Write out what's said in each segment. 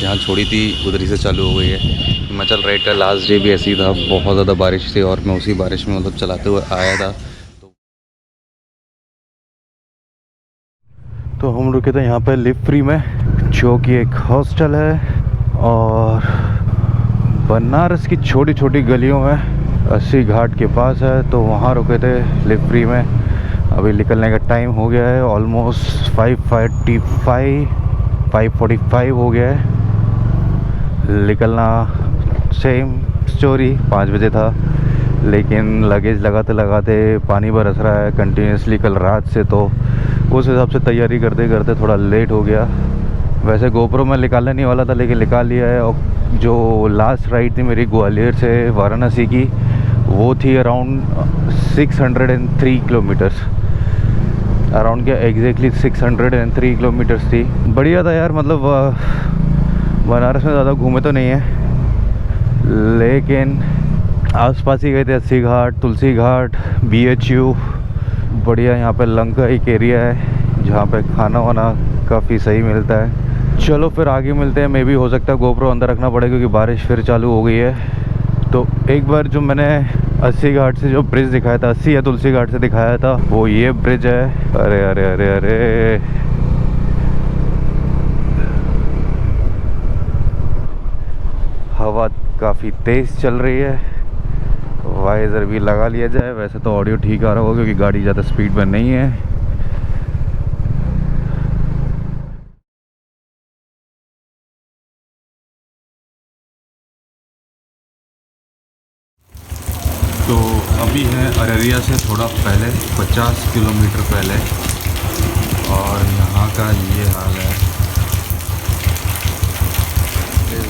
जहाँ छोड़ी थी उधर ही से चालू हो गई है। हिमाचल राइड का लास्ट डे भी ऐसे ही था, बहुत ज़्यादा बारिश थी और मैं उसी बारिश में मतलब चलाते हुए आया था। तो हम रुके थे यहाँ पे लिव फ्री में, जो कि एक हॉस्टल है और बनारस की छोटी छोटी गलियों में 80 घाट के पास है। तो वहाँ रुके थे लिव फ्री में। अभी निकलने का टाइम हो गया है, ऑलमोस्ट 5:45 हो गया है। निकलना सेम स्टोरी 5 बजे था, लेकिन लगेज लगाते लगाते पानी बरस रहा है कंटिन्यूसली कल रात से, तो उस हिसाब से तैयारी करते करते थोड़ा लेट हो गया। वैसे गोप्रो में निकालने नहीं वाला था, लेकिन निकाल लिया है। और जो लास्ट राइड थी मेरी ग्वालियर से वाराणसी की, वो थी अराउंड 603 किलोमीटर्स। अराउंड क्या एग्जैक्टली 603 किलोमीटर्स थी। बढ़िया था यार, मतलब बनारस में ज़्यादा घूमे तो नहीं है, लेकिन आसपास ही गए थे। 80 घाट, तुलसी घाट, BHU। बढ़िया यहाँ पे लंग का एक एरिया है जहाँ पे खाना वाना काफ़ी सही मिलता है। चलो फिर आगे मिलते हैं। मे भी हो सकता है गोप्रो अंदर रखना पड़ेगा क्योंकि बारिश फिर चालू हो गई है। तो एक बार जो मैंने 80 घाट से जो ब्रिज दिखाया था, 80 या तुलसी घाट से दिखाया था, वो ये ब्रिज है। अरे अरे अरे अरे, हवा काफ़ी तेज़ चल रही है। वाइजर भी लगा लिया जाए। वैसे तो ऑडियो ठीक आ रहा होगा क्योंकि गाड़ी ज़्यादा स्पीड में नहीं है। तो अभी है अररिया से थोड़ा पहले, 50 किलोमीटर पहले, और यहाँ का ये हाल है।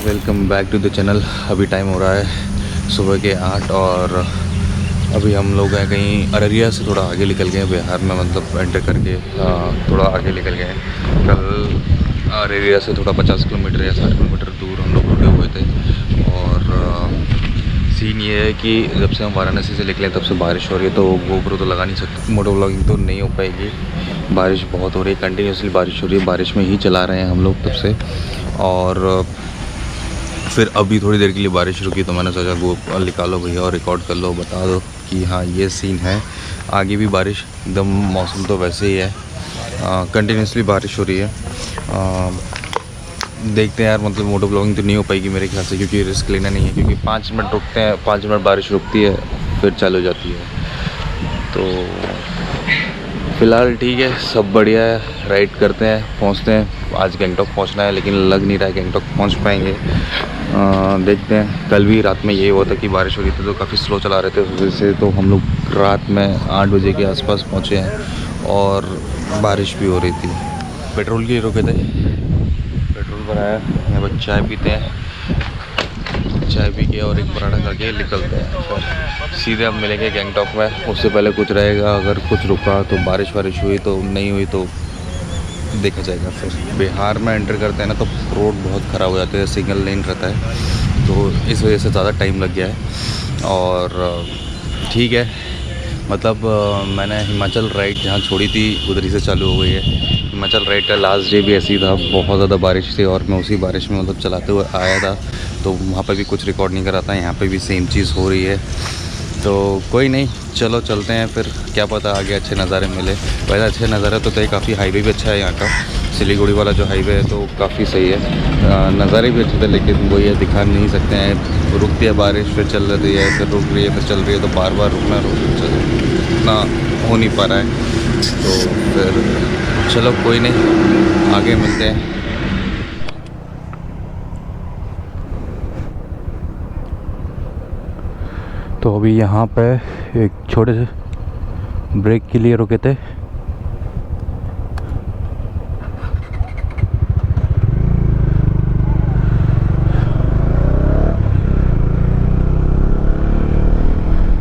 Welcome back to the channel. अभी टाइम हो रहा है सुबह के 8 और अभी हम लोग हैं कहीं अररिया से थोड़ा आगे निकल गए, बिहार में मतलब एंटर करके थोड़ा आगे निकल गए। कल अररिया से थोड़ा 50 किलोमीटर या 60 किलोमीटर दूर हम लोग रुके हुए थे। और सीन ये है कि जब से हम वाराणसी से निकले तब से बारिश हो रही है, तो गोप्रो तो लगा नहीं सकते, मोटो व्लॉगिंग तो नहीं हो पाएगी। बारिश बहुत हो रही है, कंटिन्यूसली बारिश हो रही है। बारिश में ही चला रहे हैं हम लोग तब से। और फिर अभी थोड़ी देर के लिए बारिश रुकी तो मैंने सोचा वो निकालो भैया और रिकॉर्ड कर लो, बता दो कि हाँ ये सीन है। आगे भी बारिश, एकदम मौसम तो वैसे ही है, कंटिन्यूसली बारिश हो रही है। देखते हैं यार, मतलब मोटो ब्लॉगिंग तो नहीं हो पाएगी मेरे ख्याल से, क्योंकि रिस्क लेना नहीं है। क्योंकि 5 मिनट रुकते हैं, 5 मिनट बारिश रुकती है, फिर चालू हो जाती है। तो फ़िलहाल ठीक है, सब बढ़िया है। राइड करते हैं, पहुंचते हैं। आज गंगटोक पहुंचना है, लेकिन लग नहीं रहा है गंगटोक पहुंच पाएंगे। देखते हैं। कल भी रात में ये हुआ था कि बारिश हो रही थी तो काफ़ी स्लो चला रहे थे, उस वजह से तो हम लोग रात में 8 बजे के आसपास पहुंचे हैं और बारिश भी हो रही थी। पेट्रोल के लिए रुके थे, पेट्रोल भराया, यहाँ पर चाय पीते हैं, चाय पी के और एक पराठा खा के निकलते हैं। फिर सीधे अब मिलेंगे गंगटोक में। उससे पहले कुछ रहेगा, अगर कुछ रुका तो बारिश वारिश हुई तो, नहीं हुई तो देखा जाएगा। फिर बिहार में एंटर करते हैं ना तो रोड बहुत ख़राब हो जाते हैं, सिंगल लेन रहता है, तो इस वजह से ज़्यादा टाइम लग गया है। और ठीक है, मतलब मैंने हिमाचल राइड जहाँ छोड़ी थी उधर ही से चालू हो गई है। हिमाचल राइड का लास्ट डे भी ऐसे ही था, बहुत ज़्यादा बारिश थी और मैं उसी बारिश में मतलब चलाते हुए आया था, तो वहाँ पर भी कुछ रिकॉर्ड नहीं करा था। यहाँ पे भी सेम चीज़ हो रही है, तो कोई नहीं, चलो चलते हैं फिर, क्या पता आगे अच्छे नज़ारे मिले। वैसे अच्छे नज़ारे तो थे, काफ़ी हाईवे भी अच्छा है यहाँ का, सिलीगुड़ी वाला जो हाईवे है तो काफ़ी सही है। नज़ारे भी अच्छे थे, लेकिन वो ये दिखा नहीं सकते हैं। रुकती है बारिश, फिर चल रही है, फिर रुक रही है, फिर चल रही है, तो बार बार रुकना इतना हो नहीं पा रहा है। तो फिर चलो कोई नहीं, आगे मिलते हैं। तो अभी यहाँ पे एक छोटे से ब्रेक के लिए रुके थे।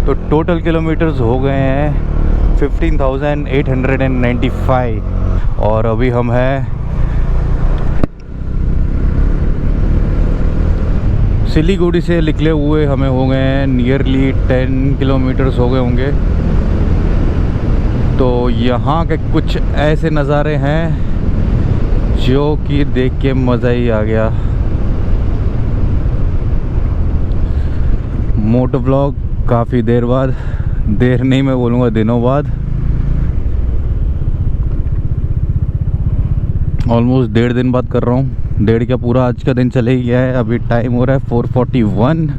तो टोटल किलोमीटर्स हो गए हैं 15,895 और अभी हम हैं सिलीगुड़ी से निकले हुए, हमें हो गए हैं नियरली 10 किलोमीटर्स हो गए होंगे। तो यहाँ के कुछ ऐसे नज़ारे हैं जो कि देख के मज़ा ही आ गया। मोटो व्लॉग काफ़ी देर बाद, देर नहीं मैं बोलूँगा दिनों बाद, ऑलमोस्ट 1.5 दिन बाद कर रहा हूँ। 1.5 क्या पूरा आज का दिन चले ही गया है। अभी टाइम हो रहा है 4:41।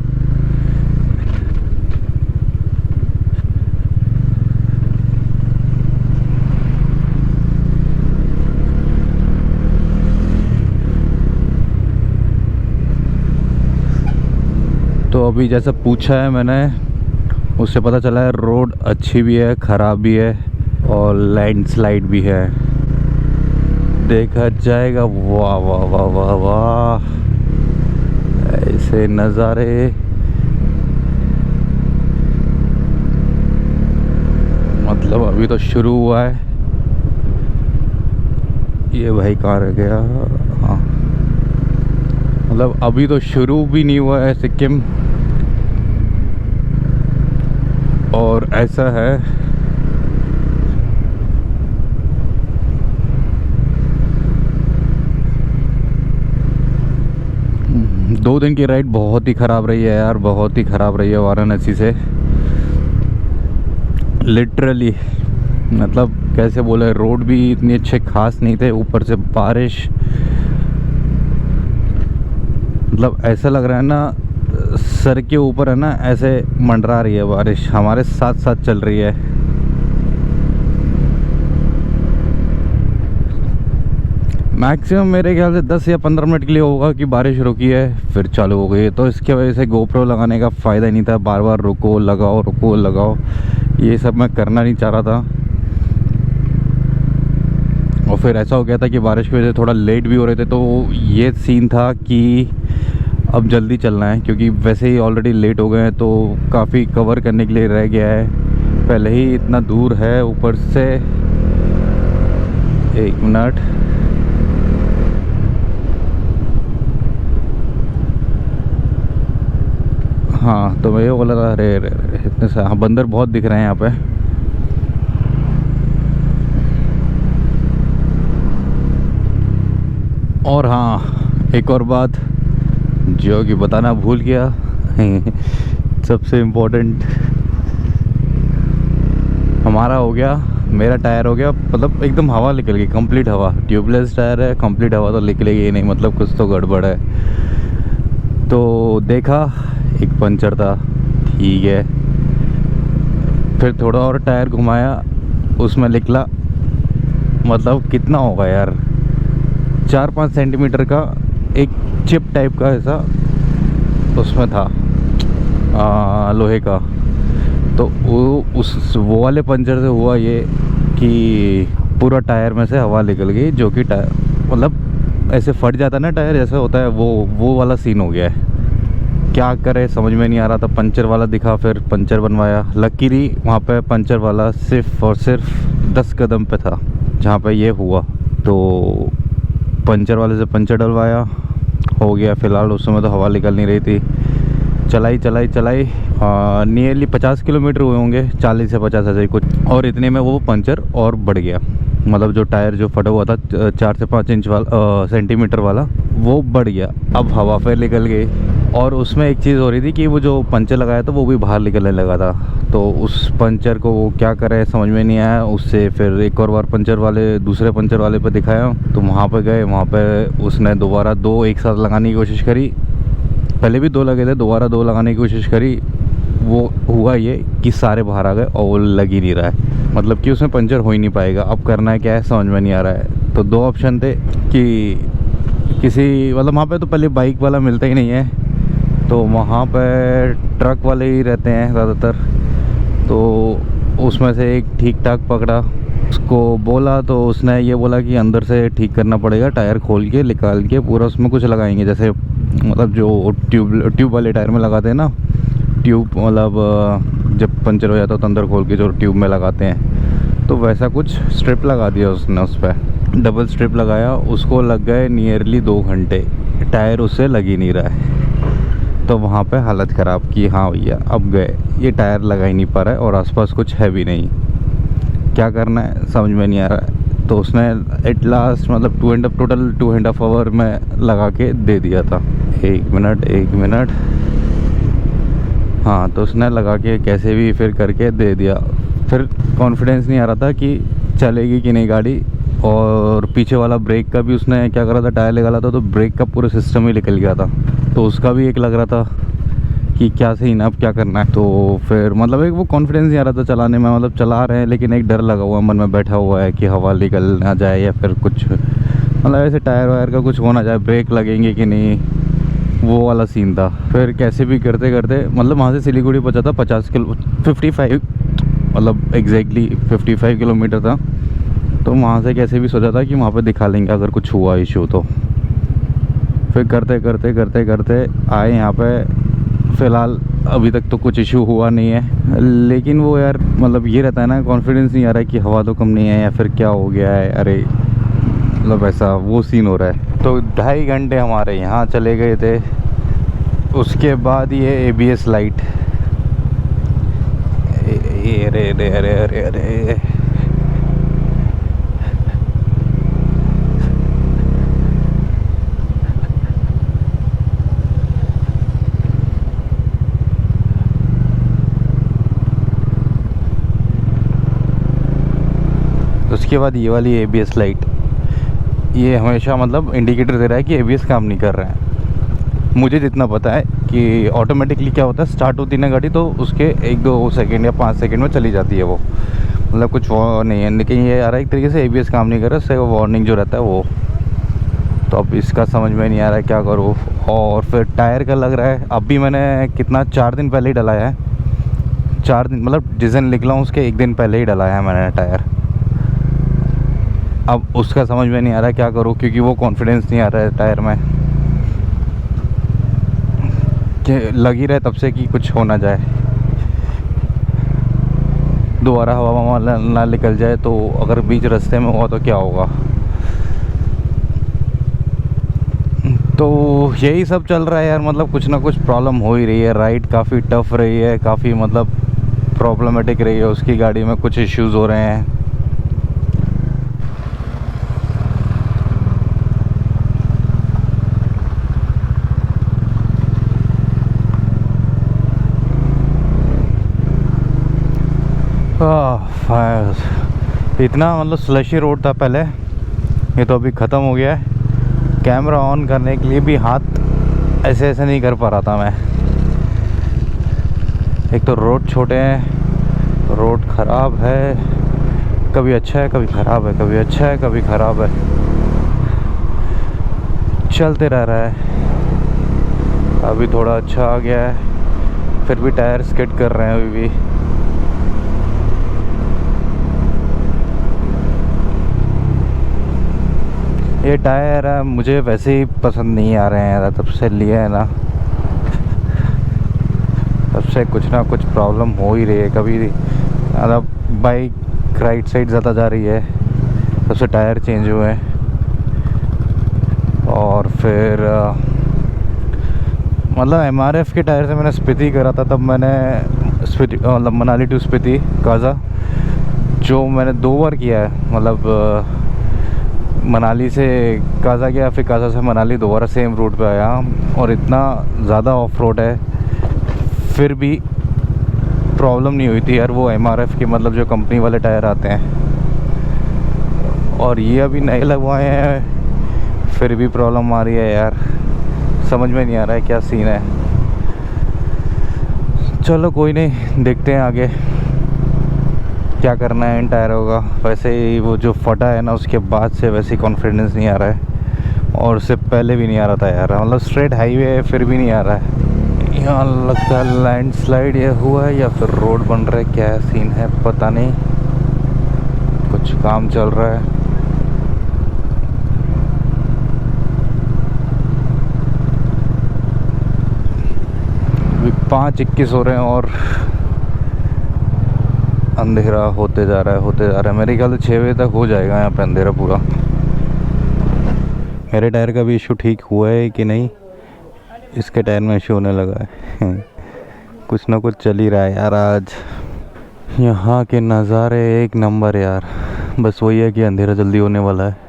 तो अभी जैसा पूछा है मैंने, उससे पता चला है रोड अच्छी भी है, ख़राब भी है और लैंडस्लाइड भी है। देखा जाएगा। वाह वाह वाह वाह वाह, ऐसे नज़ारे। मतलब अभी तो शुरू हुआ है। ये भाई कहाँ रह गया? हाँ, मतलब अभी तो शुरू भी नहीं हुआ है सिक्किम। और ऐसा है, दो दिन की राइड बहुत ही ख़राब रही है यार, बहुत ही ख़राब रही है वाराणसी से। लिटरली मतलब कैसे बोले, रोड भी इतने अच्छे खास नहीं थे, ऊपर से बारिश। मतलब ऐसा लग रहा है ना सर के ऊपर है ना, ऐसे मंडरा रही है बारिश, हमारे साथ साथ चल रही है। मैक्सिमम मेरे ख्याल से 10 या 15 मिनट के लिए होगा कि बारिश रुकी है फिर चालू हो गई। तो इसके वजह से गोप्रो लगाने का फ़ायदा ही नहीं था, बार बार रुको लगाओ, ये सब मैं करना नहीं चाह रहा था। और फिर ऐसा हो गया था कि बारिश की वजह से थोड़ा लेट भी हो रहे थे, तो ये सीन था कि अब जल्दी चलना है, क्योंकि वैसे ही ऑलरेडी लेट हो गए हैं, तो काफ़ी कवर करने के लिए रह गया है। पहले ही इतना दूर है, ऊपर से 1 मिनट। हाँ, तो मैं ये बोला था, अरे इतने से हाँ बंदर बहुत दिख रहे हैं यहाँ पे। और हाँ, एक और बात जो कि बताना भूल गया सबसे इम्पोर्टेंट, हमारा हो गया, मेरा टायर हो गया, मतलब एकदम हवा निकल गई, कंप्लीट हवा। ट्यूबलेस टायर है, कंप्लीट हवा तो निकलेगी ही नहीं, मतलब कुछ तो गड़बड़ है। तो देखा एक पंचर था, ठीक है। फिर थोड़ा और टायर घुमाया, उसमें निकला, मतलब कितना होगा यार, 4-5 सेंटीमीटर का एक चिप टाइप का ऐसा उसमें था, लोहे का। तो वो वाले पंचर से हुआ ये कि पूरा टायर में से हवा निकल गई, जो कि टायर मतलब ऐसे फट जाता है ना टायर, जैसे होता है वो वाला सीन हो गया है। क्या करे समझ में नहीं आ रहा था। पंचर वाला दिखा, फिर पंचर बनवाया। लकीली वहाँ पे पंचर वाला सिर्फ और सिर्फ 10 कदम पे था जहाँ पे ये हुआ। तो पंचर वाले से पंचर डलवाया, हो गया। फ़िलहाल उस समय तो हवा निकल नहीं रही थी। चलाई नियरली 50 किलोमीटर हुए होंगे, 40 से 50 ऐसे ही कुछ। और इतने में वो पंचर और बढ़ गया, मतलब जो टायर जो फटा हुआ था 4 से 5 इंच वाला सेंटीमीटर वाला, वो बढ़ गया। अब हवा फिर निकल गई। और उसमें एक चीज़ हो रही थी कि वो जो पंचर लगाया था वो भी बाहर निकलने लगा था। तो उस पंचर को वो क्या करे समझ में नहीं आया। उससे फिर एक और बार दूसरे पंचर वाले पे दिखाया, तो वहाँ पे गए। वहाँ पे उसने दोबारा 2 एक साथ लगाने की कोशिश करी। पहले भी 2 लगे थे, दोबारा 2 लगाने की कोशिश करी। वो हुआ ये कि सारे बाहर आ गए और वो लग ही नहीं रहा है, मतलब कि उसमें पंचर हो ही नहीं पाएगा। अब करना है क्या है समझ में नहीं आ रहा है। तो 2 ऑप्शन थे कि किसी मतलब वहाँ पे तो पहले बाइक वाला मिलता ही नहीं है, तो वहाँ पे ट्रक वाले ही रहते हैं ज़्यादातर। तो उसमें से एक ठीक ठाक पकड़ा, उसको बोला तो उसने ये बोला कि अंदर से ठीक करना पड़ेगा, टायर खोल के निकाल के पूरा उसमें कुछ लगाएंगे, जैसे मतलब जो ट्यूब वाले टायर में लगाते हैं ना, ट्यूब मतलब जब पंचर हो जाता है तो अंदर खोल के जो ट्यूब में लगाते हैं, तो वैसा कुछ स्ट्रिप लगा दिया उसने। उस पर डबल स्ट्रिप लगाया, उसको लग गए नियरली 2 घंटे, टायर उससे लग ही नहीं रहा है। तो वहाँ पे हालत ख़राब की। हाँ भैया अब गए, ये टायर लगा ही नहीं पा रहा है और आसपास कुछ है भी नहीं, क्या करना है समझ में नहीं आ रहा है। तो उसने एट लास्ट मतलब टोटल 2.5 आवर में लगा के दे दिया था। एक मिनट हाँ, तो उसने लगा के कैसे भी फिर करके दे दिया। फिर कॉन्फिडेंस नहीं आ रहा था कि चलेगी कि नहीं गाड़ी। और पीछे वाला ब्रेक का भी उसने क्या करा था, टायर निकाला था तो ब्रेक का पूरा सिस्टम ही निकल गया था। तो उसका भी एक लग रहा था कि क्या सही ना, अब क्या करना है। तो फिर मतलब एक वो कॉन्फिडेंस नहीं आ रहा था चलाने में। मतलब चला रहे हैं लेकिन एक डर लगा हुआ मन में बैठा हुआ है कि हवा निकल ना जाए या फिर कुछ मतलब ऐसे टायर वायर का कुछ हो ना जाए, ब्रेक लगेंगे कि नहीं, वो वाला सीन था। फिर कैसे भी करते करते मतलब वहाँ से सिलीगुड़ी पहुँचा था 55 मतलब एग्जैक्टली 55 किलोमीटर था। तो वहाँ से कैसे भी सोचा था कि वहाँ पे दिखा लेंगे अगर कुछ हुआ इशू तो। फिर करते करते करते करते आए यहाँ पे। फ़िलहाल अभी तक तो कुछ इशू हुआ नहीं है, लेकिन वो यार मतलब ये रहता है ना, कॉन्फिडेंस नहीं आ रहा है कि हवा तो कम नहीं है या फिर क्या हो गया है। अरे मतलब ऐसा वो सीन हो रहा है। तो 2.5 घंटे हमारे यहाँ चले गए थे। उसके बाद ये ABS लाइट, अरे अरे अरे अरे अरे उसके बाद ये वाली ABS लाइट, ये हमेशा मतलब इंडिकेटर दे रहा है कि ABS काम नहीं कर रहा है। मुझे जितना पता है कि ऑटोमेटिकली क्या होता है, स्टार्ट होती है ना गाड़ी तो उसके 1-2 सेकंड या 5 सेकंड में चली जाती है वो, मतलब कुछ वो नहीं है। लेकिन ये आ रहा है एक तरीके से ABS काम नहीं कर रहा, उससे वार्निंग जो रहता है वो। तो अब इसका समझ में नहीं आ रहा है क्या करूँ। और फिर टायर का लग रहा है, अब भी मैंने कितना 4 दिन पहले ही डलाया है। 4 दिन मतलब जिस दिन निकला हूँ उसके 1 दिन पहले ही डलाया है मैंने टायर। अब उसका समझ में नहीं आ रहा है क्या करूँ, क्योंकि वो कॉन्फिडेंस नहीं आ रहा है टायर में कि लग ही रहा है तब से कि कुछ हो ना जाए, दोबारा हवा ना निकल जाए। तो अगर बीच रास्ते में हुआ तो क्या होगा। तो यही सब चल रहा है यार, मतलब कुछ ना कुछ प्रॉब्लम हो ही रही है। राइड काफ़ी टफ रही है, काफ़ी मतलब प्रॉब्लमेटिक रही है। उसकी गाड़ी में कुछ इश्यूज़ हो रहे हैं। इतना मतलब स्लशी रोड था पहले, ये तो अभी ख़त्म हो गया है। कैमरा ऑन करने के लिए भी हाथ ऐसे ऐसे नहीं कर पा रहा था मैं। एक तो रोड छोटे हैं, रोड ख़राब है, कभी अच्छा है कभी ख़राब है, कभी अच्छा है कभी ख़राब है, चलते रह रहा है। अभी थोड़ा अच्छा आ गया है, फिर भी टायर स्किड कर रहे हैं अभी भी। ये टायर मुझे वैसे ही पसंद नहीं आ रहे हैं, तब से लिए है ना, तब से कुछ ना कुछ प्रॉब्लम हो ही रही है। कभी मतलब बाइक राइट साइड ज़्यादा जा रही है, तब से टायर चेंज हुए हैं। और फिर मतलब MRF के टायर से मैंने स्पीति करा था, तब मैंने स्पीति मतलब मनाली टू स्पीति काज़ा, जो मैंने 2 बार किया है। मतलब मनाली से काज़ा गया, फिर काज़ा से मनाली, दोबारा सेम रूट पे आया। और इतना ज़्यादा ऑफ रोड है, फिर भी प्रॉब्लम नहीं हुई थी यार। वो MRF के मतलब जो कंपनी वाले टायर आते हैं, और ये अभी नए लगवाए हैं, फिर भी प्रॉब्लम आ रही है यार। समझ में नहीं आ रहा है क्या सीन है। चलो कोई नहीं, देखते हैं आगे क्या करना है इन टायरों का। वैसे ही वो जो फटा है ना, उसके बाद से वैसे ही कॉन्फिडेंस नहीं आ रहा है, और उससे पहले भी नहीं आ रहा था यार। मतलब स्ट्रेट हाईवे है फिर भी नहीं आ रहा है। यहाँ लगता है लैंडस्लाइड ये हुआ है या फिर रोड बन रहा है, क्या सीन है पता नहीं, कुछ काम चल रहा है। अभी 5:21 हो रहे हैं और अंधेरा होते जा रहा है, होते जा रहा है। मेरे ख्याल से 6 बजे तक हो जाएगा यहाँ पे अंधेरा पूरा। मेरे टायर का भी इशू ठीक हुआ है कि नहीं, इसके टायर में इशू होने लगा है। कुछ ना कुछ चल ही रहा है यार आज। यहाँ के नज़ारे एक नंबर यार, बस वही है कि अंधेरा जल्दी होने वाला है।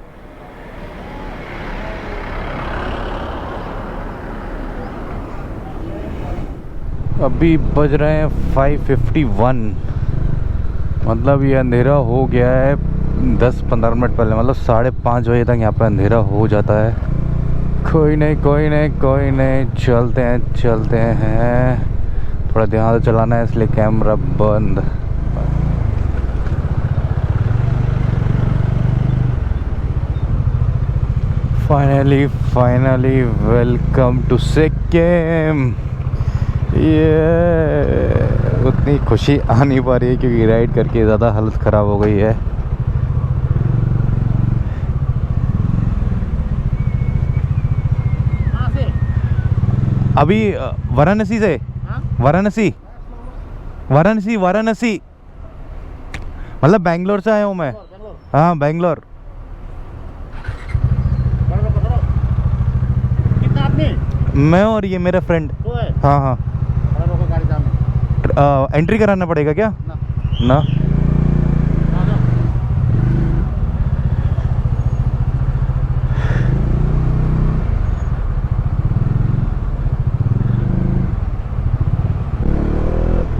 अभी बज रहे हैं 5:51, मतलब ये अंधेरा हो गया है 10-15 मिनट पहले, मतलब 5:30 बजे तक यहाँ पे अंधेरा हो जाता है। कोई नहीं कोई नहीं कोई नहीं, चलते हैं। थोड़ा ध्यान से चलाना है इसलिए कैमरा बंद। Finally welcome to Sikkim. ये उतनी खुशी आ नहीं पा रही है क्योंकि राइड करके ज़्यादा हालत ख़राब हो गई है। अभी वाराणसी से, वाराणसी मतलब बैंगलोर से आया हूँ मैं। हाँ बैंगलोर। कितना आदमी? मैं और ये मेरा फ्रेंड। हाँ हाँ। एंट्री कराना पड़ेगा क्या? ना।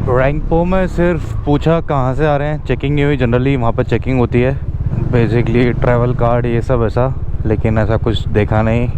रैंकपो में सिर्फ पूछा कहाँ से आ रहे हैं, चेकिंग नहीं हुई। जनरली वहाँ पर चेकिंग होती है, बेसिकली ट्रैवल कार्ड ये सब ऐसा, लेकिन ऐसा कुछ देखा नहीं।